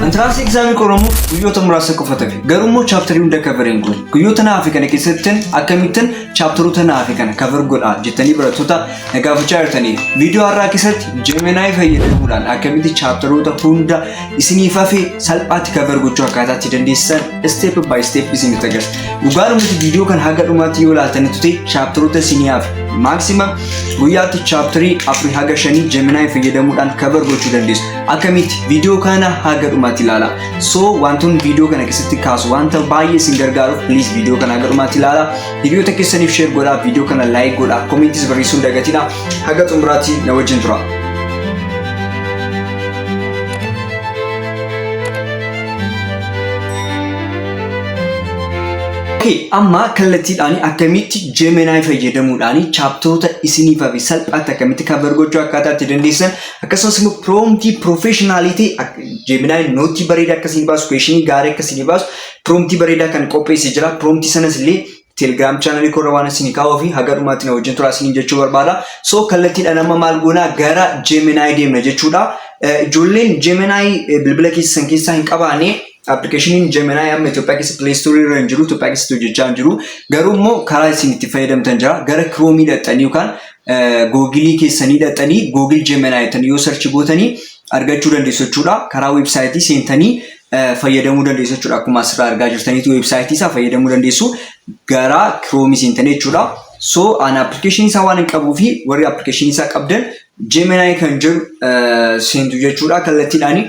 Entrance exam koromu guyyoota muraasa qofatu fi garummoo chapterii hunda covereen godhu. Guyyoota naaf kana keessatti akkamittiin chapteroota naaf kana cover godhaa jettanii barattoota nagaafachaa jirtanii. Viidiyoo har'aa keessatti Gemini fayyadamuudhaan akkamitti chapteroota hunda isiniif hafe salphaatti cover gochuu akkaataatti dandeessan step by step isinitti agarsiisa. Dhugaadhumatti viidiyoo kan haga dhumaatti yoo ilaaltanitti ta'e chapteroota isiniif maximum guyyaatti chapterii 4 haga 5 Gemini fayyadamuudhaan cover gochuu dandeessu. Akkamitti viidiyoo kana haga dhumaatti ilaala. So wantoonni viidiyoo kana keessatti kaasu wanta baay'ee isin gargaaruuf please viidiyoo kana haga dhumaatti ilaala. Viidiyoo keessaniif share godhaa, viidiyoo kana like godhaa, comments barreessuu dagatinaa. Haga xumuraatti na wajjin tura. Amma kallattiidhaan akkamitti Gemini fayyadamuudhaan chapteroota isiniif hafe salphaatti akkamitti cover gochuu akkaataatti dandeessan akkasumas immoo promptii professionality Gemini nootii bareedaa akkasii baasu questionii gaarii akkasii baasu promptii bareedaa kan qopheessee jira. Promptii sanas illee Telegram channel korra waan isin kaa'uu fi haga dhumaatti na wajjin tura isin jechuu barbaada. So kallattiidhaan amma maal goonaa gara Gemini deemna jechuudha. Ijoolleen Gemini bilbila keessan keessaa hin qabaanne application Gemini amma Itoophiyaa keessa Play Store irra hin jiru, Itoophiyaa keessatti hojjechaa hin jiru. Garuu immoo karaa isin itti fayyadamtan jira. Gara Chrome hidhattanii yookaan Google keessanii hidhattanii Google Gemini jettanii yoo search gootanii argachuu dandeessu jechuudha. Karaa websaayitii seentanii fayyadamuu dandeessu jechuudha. Akkuma asirraa argaa jirtaniitu websaayitii isaa fayyadamuu dandeessu. Gara Chrome seentanii jechuudha. So an application isaa waan hin qabuu fi warri application isaa qabdan Gemini kan jiru seentu jechuudha kallattiidhaan.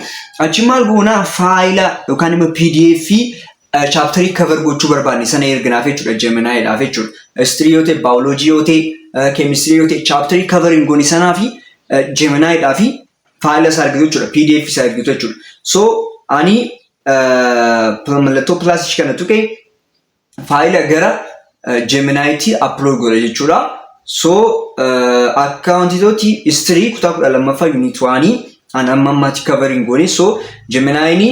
Achi maal goonaa faayila yookaan immoo PDF chapterii cover gochuu barbaanne sana erginaaf jechuudha Geminiidhaaf jechuudha. History yoo ta'e, biology yoo ta'e, chemistry yoo ta'e chapterii covering goone sanaa fi Geminiidhaaf faayila isaa argitu jechuudha. PDF isaa argitu jechuudha. So ani mallattoo plus kana tuqee faayila gara Geminiitti upload godha jechuudha. So akkaawuntiitooti history kutaa 12ffaa unit 1 an ammatti covering goone. So Gemini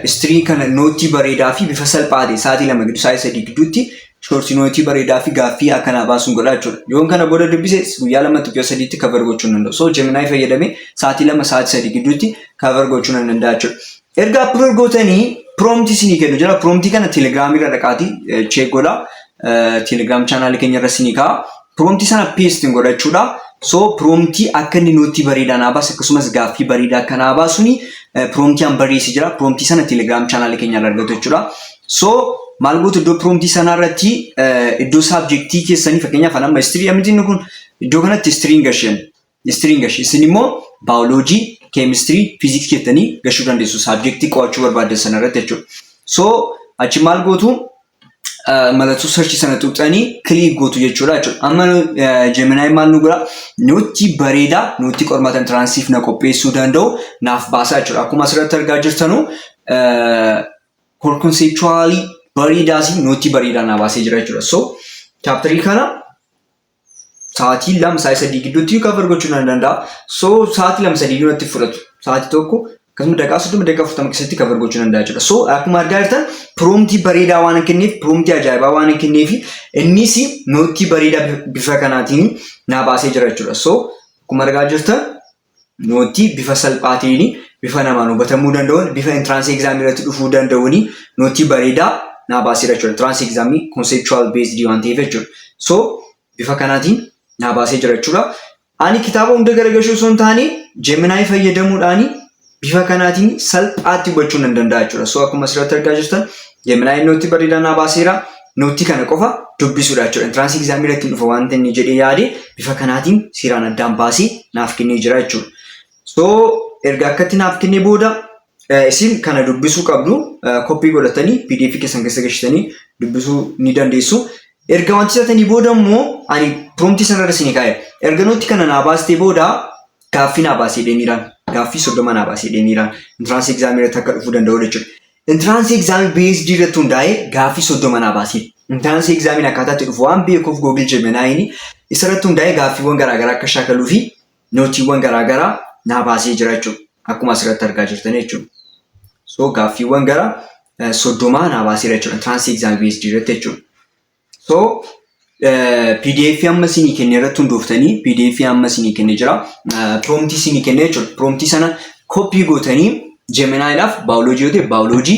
history kana nootii bareedaa fi bifa salphaadhaan sa'aatii 2 giddu sa'aatii 3 gidduutti short nootii bareedaa fi gaaffii akkana baasuun godha jechuudha. Yoon kana booda dubbise guyyaa 2 guyyaa 3tti cover gochuu danda'u. So Gemini fayyadamee sa'aatii 2 sa'aatii 3 gidduutti cover gochuu danda'a jechuudha. Erga upload gootanii prompt isinii kennu jira. Prompt kana Telegram irra dhaqaatii check godhaa. Telegram channel keenya irra isinii kaa'a. Prompt sana paste godha jechuudha. So prompt akka inni nootii bareedaa naa baasu akkasumas gaaffii bareedaa akka naa baasuni prompt an barreessee jira. Prompt sana Telegram channel keenya irra argatu jechuudha. So maal gootu iddoo prompt sana irratti iddoo subjectii keessanii fakkeenyaaf amma history amtiin kun iddoo kanatti history gashan. History gashi isin immoo biology, chemistry, physics jettanii gashuu dandeessu subjectii qo'achuu barbaaddan sana irratti jechuudha. So achi maal gootu mallattoo search sana tuqxanii click gootu jechuudha. Amma Gemini maal nu godha nootii bareedaa nootii qormaata intiraansiif na qopheessuu danda'u naaf baasaa jechuudha. Akkuma asirratti argaa jirtanu conceptually bareedaas nootii bareedaa na baasee jira jechuudha. So chapterii kana sa'aatii 2 sa'aatii 3 gidduutti cover gochuu nan danda'a. So sa'aatii 2 3 gidduutti fudhatu. Sa'aatii tokko akkasuma daqiiqaa 30 daqiiqaa 40 keessatti cover gochuu danda'a jechuudha. So akkuma argaa jirtan promptii bareedaa waan kenneef, promptii ajaa'ibaa waan kenneef innis nootii bareedaa bifa kanaatiin na baasee jira jechuudha. So akkuma argaa jirtan nootii bifa salphaatiin bifa namaan hubatamuu danda'uun bifa entrance exam irratti dhufuu danda'uun nootii bareedaa na baasee jechuudha. Entrance exam conceptual based waan ta'eef jechuudha. So bifa kanaatiin na baasee jira jechuudha. Ani kitaaba hunda garagashuu osoo hin taane Gemini fayyadamuudhaan bifa kanaatiin salphaatti hubachuu nan danda'a jechuudha. So akkuma asirratti argaa jirtan Gemini nootii bareedaa na baaseera. Nootii kana qofa dubbisuudha jechuudha. Entrance exam irratti dhufa waan inni jedhee yaade bifa kanaatiin seeraan addaan baasee naaf kennee jira jechuudha. So erga akkatti naaf kennee booda isin kana dubbisuu qabdu. Copy godhatanii PDF keessan keessa galchitanii dubbisuu ni dandeessu. Erga wanti isaanii booda immoo ani prompt sana irra isin kaa'e. Erga nootii kana na baastee booda gaaffii na baasee deemiiraan. Gaaffii 30 na baasee deemiiraan. Entrance exam irratti akka dhufuu danda'u jechuudha. Entrance exam based irratti hundaa'ee gaaffii 30 na baasee. Entrance exam akkaataa itti dhufu waan beekuuf Google Gemini isarratti hundaa'ee gaaffiiwwan garaagaraa akka shaakaluu fi nootiiwwan garaagaraa na baasee jira jechuudha. Akkuma asirratti argaa jirtan jechuudha. So gaaffiiwwan gara 30 na baasee jechuudha. Entrance exam based irratti jechuudha. So PDF amma isinii kenne irratti hundooftanii PDF amma isinii kenne jira. Prompt isinii kenne jechuudha. Prompt sana copy gootanii Geminiidhaaf baayoloojii yoo ta'e baayoloojii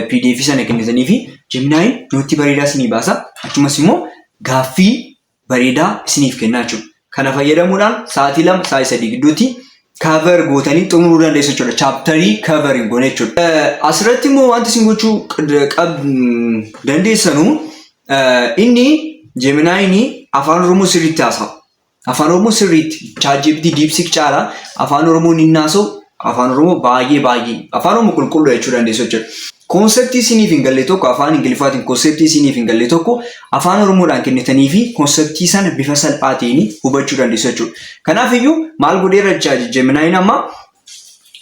PDF sana kennitanii fi Geminiin nootii bareedaa isinii baasa. Achumas immoo gaaffii bareedaa isiniif kennaa jechuudha. Kana fayyadamuudhaan sa'aatii 2 sa'aatii 3 gidduutti cover gootanii xumuruu dandeessu jechuudha. Chapterii covering goone jechuudha. Asirratti immoo wanti isin gochuu dandeessanu inni Geminiin afaan Oromoo sirriitti haasa'a. Afaan Oromoo sirriitti ChatGPT DeepSeek caala afaan Oromoo ni haasa'u. Afaan Oromoo baay'ee afaan Oromoo qulqulluu jechuu dandeessu jechuudha. Konseptii isiniif hin galle tokko afaan Ingiliffaatiin konseptii isiniif hin galle tokko afaan Oromoodhaan kennitanii fi konseptii sana bifa salphaatiin hubachuu dandeessu jechuudha. Kanaaf iyyuu maal godheera Geminiin amma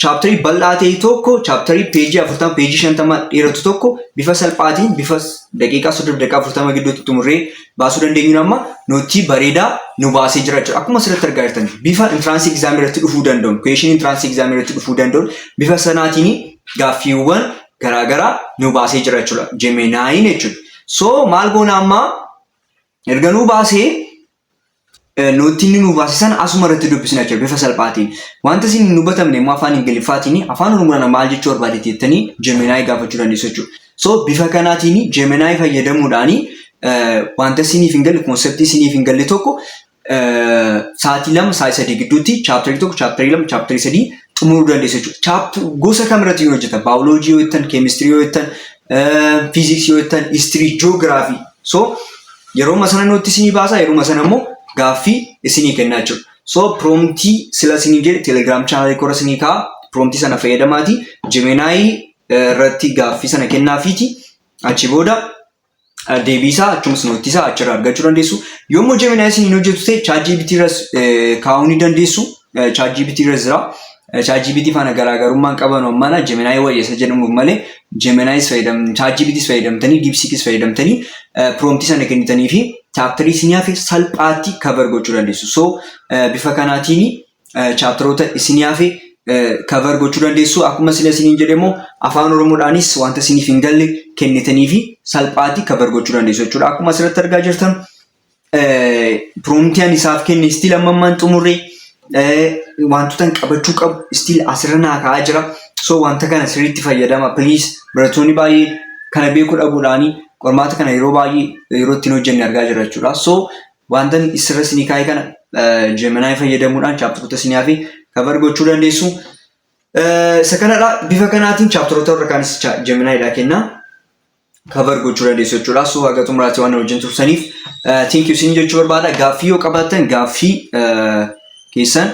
chapterii bal'aa ta'e tokko chapterii peejii 40 peejii 50 dheeratu tokko bifa salphaatiin bifa daqiiqaa 30 daqiiqaa 40 gidduutti xumurree baasuu dandeenyuun amma nootii bareedaa nu baasee jira jechuudha. Akkuma asirratti argaa jirtan bifa intiraansii egzaamii irratti dhufuu danda'u, kuweeshinii intiraansii egzaamii irratti dhufuu danda'u bifa sanaatiin gaaffiiwwan garaagaraa nu baasee jira jechuudha. Geminiin jechuudha. So maal goona amma erga nu baasee nootii inni nu baasisan asuma irratti dubbisna jechuudha bifa salphaatiin. Wanta isin hin hubatamne immoo afaan Ingiliffaatiin afaan Oromoodhaan maal jechuu barbaadetti jettanii Geminiin gaafachuu dandeessu jechuudha. So bifa kanaatiin Geminiin fayyadamuudhaan wanta isiniif hin galle konseptii isiniif hin galle tokko sa'aatii 2 sa'aatii 3 gidduutti chapterii 1 chapterii 2 chapterii 3 xumuruu dandeessu jechuudha. Gosa kamirratti yoo hojjetan baayoloojii yoo jettan keemistirii yoo jettan fiiziksii yoo jettan histirii jiyoogiraafii. So yeroo sana nootii isinii baasa yeroo sana immoo gaaffii isinii kennaa jechuudha. So promptii sila isinii jedhe Telegram channel kora isinii ka'a. Promptii sana fayyadamaati Geminiin irratti gaaffii sana kennaafiiti. Achi booda deebiisaa achumas nootiisaa achirraa argachuu dandeessu. Yommuu Geminiin isin hojjetu ta'e ChatGPT irras kaa'uu ni dandeessu. ChatGPT irras jira. ChatGPT faana garaagarummaan qaban mana Geminiin wayyeessa jedhamuuf malee Geminiis fayyadamtanii ChatGPTs fayyadamtanii DeepSeekis fayyadamtanii promptii sana kennitanii fi chapterii isinii hafe salphaatti cover gochuu dandeessu. So bifa kanaatiin chapteroota isinii hafe cover gochuu dandeessu. Akkuma sila isiniin jedhe immoo afaan Oromoodhaanis wanta isiniif hin galle kennitanii fi salphaatti cover gochuu dandeessu jechuudha. Akkuma asirratti argaa jirtan promptii ani isaaf kenne stiil ammammaan xumurree wantoota qabachuu qabu stiil asirra naa kaa'aa jira. So wanta kana sirriitti fayyadama. Please barattoonni baay'ee kana beekuu dhabuudhaanii qormaata kana yeroo baay'ee yeroo ittiin hojjenne argaa jira jechuudha. So wanta isirra isinii kaa'e kana Geminiin fayyadamuudhaan chapteroota isinii hafe cover gochuu dandeessu. Isa kanadha bifa kanaatiin chapteroota warra kaanis Geminiidhaa kenna cover gochuu dandeessu jechuudha. So haga xumuraatti waan wajjin tursaniif thank you isin jechuu barbaada. Gaaffii yoo qabaattan gaaffii keessan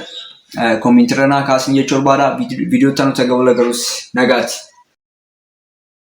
komentirra naa kaasin jechuu barbaada. Viidiyoo tanuu tagawala garus nagaati.